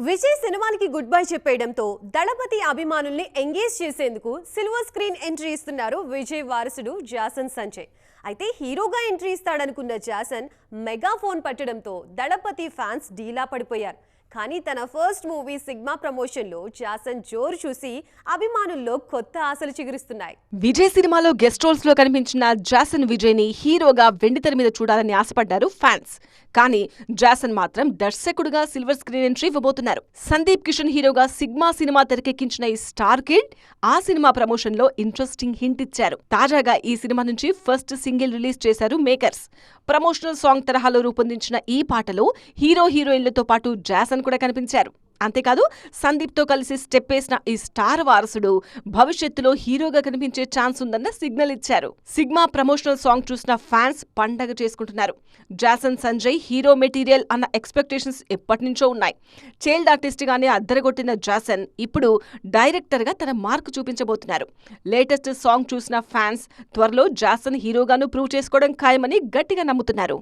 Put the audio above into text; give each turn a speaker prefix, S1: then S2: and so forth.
S1: Vijay సినిమానికి good bye చెప్పేయడంతో దళపతి అభిమానుల్ని engage చేసేందుకు silver screen entry ఇస్తున్నారు విజయ్ వారసుడు జాసన్ సంజయ్. అయితే హీరోగా ఎంట్రీ ఇస్తాడనుకున్న జాసన్ మెగా ఫోన్ పట్టడంతో దళపతి ఫ్యాన్స్ డీలా పడిపోయారు. కానీ తన ఫస్ట్ మూవీ సిగ్మా ప్రమోషన్ లో జాసన్ జోరు చూసి అభిమానుల్లో కొత్త ఆశలు చిగురిస్తున్నాయి.
S2: విజయ్ సినిమాలో గెస్ట్ రోల్స్ లో కనిపించిన జాసన్ విజయ్ ని హీరోగా వెండితెర మీద చూడాలని ఆశపడ్డారు ఫ్యాన్స్. కానీ జాసన్ మాత్రం దర్శకుడుగా సిల్వర్ స్క్రీన్ ఎంట్రీ ఇవ్వబోతున్నారు. సందీప్ కిషన్ హీరోగా సిగ్మా సినిమా తెరకెక్కించిన ఈ స్టార్ కిడ్ ఆ సినిమా ప్రమోషన్ లో ఇంట్రెస్టింగ్ హింట్ ఇచ్చారు. తాజాగా ఈ సినిమా నుంచి ఫస్ట్ సింగిల్ రిలీజ్ చేశారు మేకర్స్. ప్రమోషనల్ సాంగ్ తరహాలో రూపొందించిన ఈ పాటలో హీరోయిన్లతో పాటు జాసన్ కూడా కనిపించారు. అంతేకాదు సందీప్ తో కలిసి స్టెప్ వేసిన ఈ స్టార్ వారసుడు భవిష్యత్తులో హీరోగా కనిపించే ఛాన్స్ ఉందన్న సిగ్నల్ ఇచ్చారు. సిగ్మా ప్రమోషనల్ సాంగ్ చూసిన ఫ్యాన్స్ పండగ చేసుకుంటున్నారు. జాసన్ సంజయ్ హీరో మెటీరియల్ అన్న ఎక్స్పెక్టేషన్స్ ఎప్పటినుంచో ఉన్నాయి. చైల్డ్ ఆర్టిస్ట్ గానే అద్దరగొట్టిన జాసన్ ఇప్పుడు డైరెక్టర్ గా తన మార్కు చూపించబోతున్నారు. లేటెస్ట్ సాంగ్ చూసిన ఫ్యాన్స్ త్వరలో జాసన్ హీరోగాను ప్రూవ్ చేసుకోవడం ఖాయమని గట్టిగా నమ్ముతున్నారు.